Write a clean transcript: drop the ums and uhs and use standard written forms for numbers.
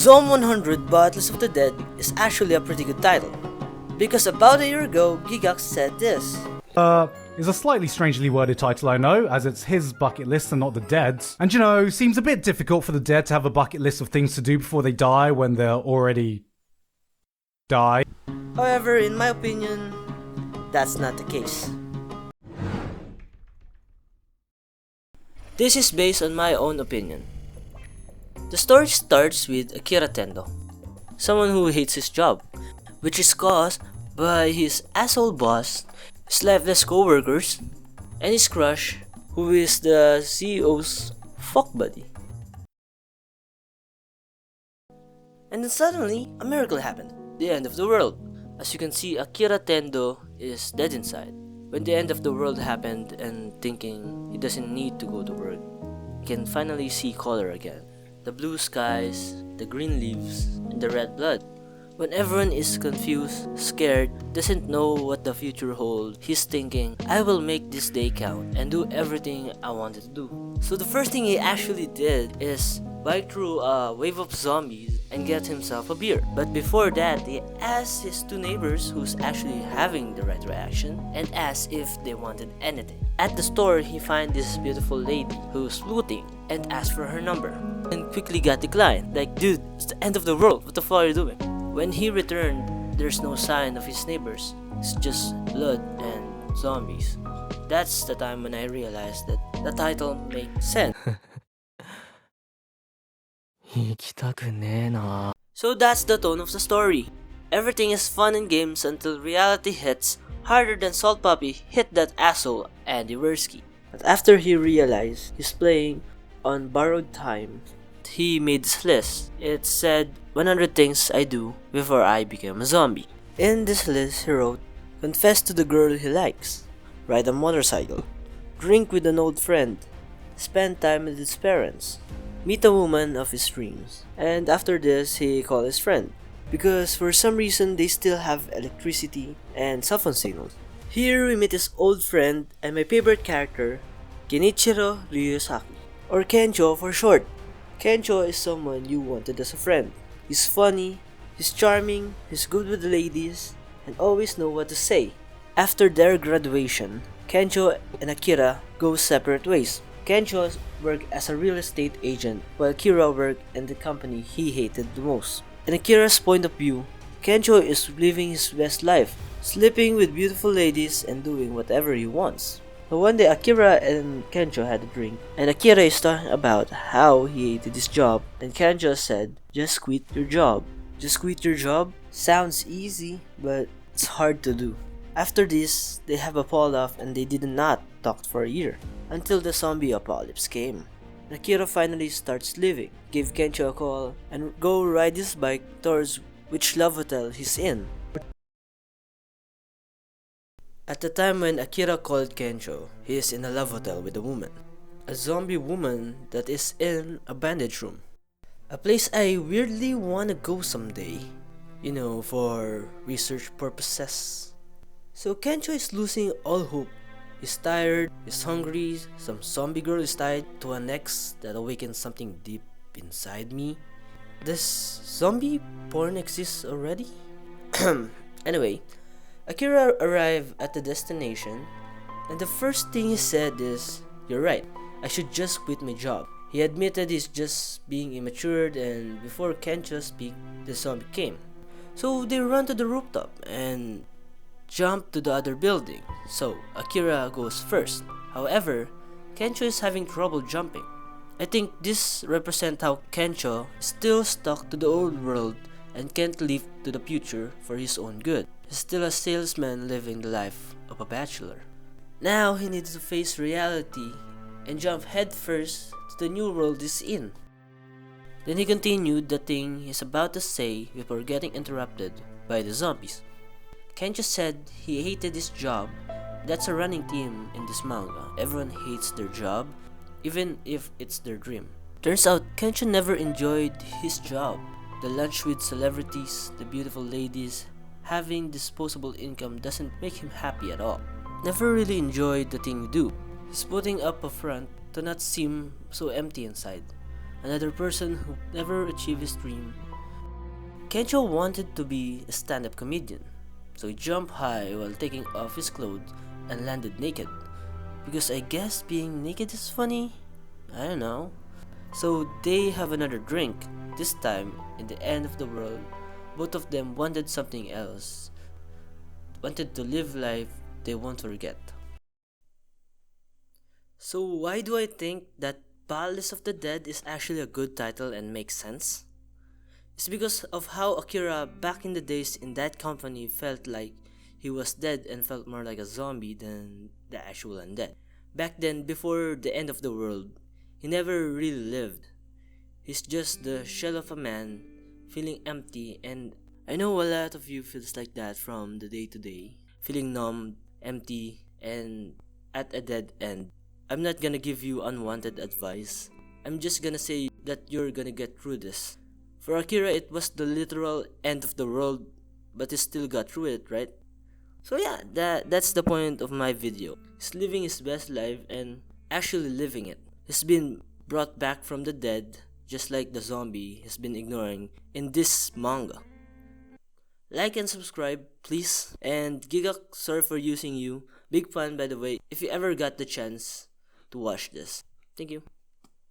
Zone 100 Battles of the Dead is actually a pretty good title, because about a year ago, Gigax said this. Is a slightly strangely worded title, I know, as it's his bucket list and not the dead's. And seems a bit difficult for the dead to have a bucket list of things to do before they die when they're already die. However, in my opinion, that's not the case. This is based on my own opinion. The story starts with Akira Tendo, someone who hates his job, which is caused by his asshole boss, his lifeless co-workers, and his crush, who is the CEO's fuck buddy. And then suddenly, a miracle happened, the end of the world. As you can see, Akira Tendo is dead inside. When the end of the world happened and thinking he doesn't need to go to work, he can finally see color again. The blue skies, the green leaves, and the red blood. When everyone is confused, scared, doesn't know what the future holds, he's thinking, I will make this day count and do everything I wanted to do. So the first thing he actually did is bike through a wave of zombies and get himself a beer. But before that, he asked his two neighbors who's actually having the right reaction and asked if they wanted anything. At the store, he finds this beautiful lady who's looting and asked for her number and quickly got declined. Like, dude, it's the end of the world, what the fuck are you doing? When he returned, there's no sign of his neighbors. It's just blood and zombies. That's the time when I realized that the title makes sense. So that's the tone of the story. Everything is fun and games until reality hits harder than Salt Puppy hit that asshole Andy Wersky. But after he realized he's playing on borrowed time, he made this list. It said 100 things I do before I became a zombie. In this list, he wrote, confess to the girl he likes, ride a motorcycle, drink with an old friend, spend time with his parents, meet a woman of his dreams. And after this, he called his friend, because for some reason they still have electricity and cell phone signals. Here we meet his old friend and my favorite character, Kenichiro Ryusaki, or Kencho for short. Kencho is someone you wanted as a friend. He's funny, he's charming, he's good with the ladies, and always know what to say. After their graduation, Kencho and Akira go separate ways. Kencho worked as a real estate agent, while Akira worked in the company he hated the most. In Akira's point of view, Kencho is living his best life, sleeping with beautiful ladies and doing whatever he wants. So one day Akira and Kencho had a drink, and Akira is talking about how he hated his job, and Kencho said, just quit your job. Just quit your job? Sounds easy, but it's hard to do. After this, they have a fall off and they did not talk for a year, until the zombie apocalypse came. Akira finally starts leaving, give Kencho a call, and go ride his bike towards which love hotel he's in. At the time when Akira called Kencho, he is in a love hotel with a woman. A zombie woman that is in a bandage room. A place I weirdly wanna go someday. For research purposes. So Kencho is losing all hope. He's tired, he's hungry, some zombie girl is tied to an ex that awakens something deep inside me. Does zombie porn exist already? Anyway, Akira arrived at the destination, and the first thing he said is, you're right, I should just quit my job. He admitted he's just being immature, and before Kencho speak, the zombie came. So they run to the rooftop and jump to the other building, so Akira goes first. However, Kencho is having trouble jumping. I think this represents how Kencho is still stuck to the old world and can't live to the future for his own good. He's still a salesman living the life of a bachelor. Now he needs to face reality and jump headfirst to the new world he's in. Then he continued the thing he's about to say before getting interrupted by the zombies. Kencho said he hated his job. That's a running theme in this manga. Everyone hates their job, even if it's their dream. Turns out Kencho never enjoyed his job. The lunch with celebrities, the beautiful ladies, having disposable income doesn't make him happy at all. Never really enjoyed the thing you do. He's putting up a front to not seem so empty inside. Another person who never achieved his dream Kencho wanted to be a stand-up comedian, so he jumped high while taking off his clothes and landed naked. Because I guess being naked is funny? I don't know. So they have another drink. This time, in the end of the world, both of them wanted something else. Wanted to live life they won't forget. So why do I think that Palace of the Dead is actually a good title and makes sense? It's because of how Akira back in the days in that company felt like he was dead and felt more like a zombie than the actual undead. Back then, before the end of the world, he never really lived. He's just the shell of a man, feeling empty, and I know a lot of you feels like that from the day to day, feeling numb, empty, and at a dead end. I'm not gonna give you unwanted advice. I'm just gonna say that you're gonna get through this. For Akira, it was the literal end of the world, but he still got through it, right? So yeah, that's the point of my video. He's living his best life and actually living it. He's been brought back from the dead, just like the zombie he's been ignoring in this manga. Like and subscribe, please. And Giga, sorry for using you. Big fan, by the way, if you ever got the chance to watch this. Thank you.